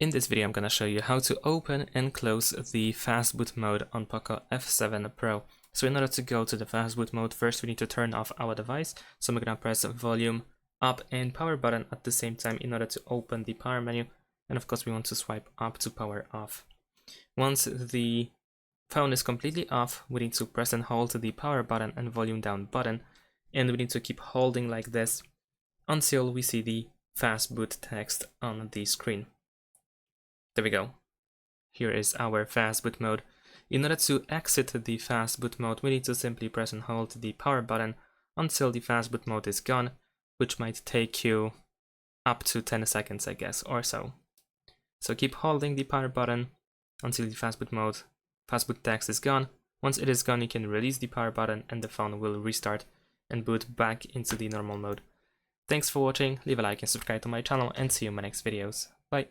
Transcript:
In this video I'm going to show you how to open and close the Fastboot mode on POCO F7 Pro. So in order to go to the Fastboot mode, first we need to turn off our device. So I'm going to press volume up and power button at the same time in order to open the power menu. And of course we want to swipe up to power off. Once the phone is completely off, we need to press and hold the power button and volume down button. And we need to keep holding like this until we see the Fastboot text on the screen. There we go. Here is our Fastboot mode. In order to exit the Fastboot mode, we need to simply press and hold the power button until the Fastboot mode is gone, which might take you up to 10 seconds, I guess, or so. So keep holding the power button until the Fastboot text is gone. Once it is gone, you can release the power button and the phone will restart and boot back into the normal mode. Thanks for watching, leave a like and subscribe to my channel, and see you in my next videos. Bye!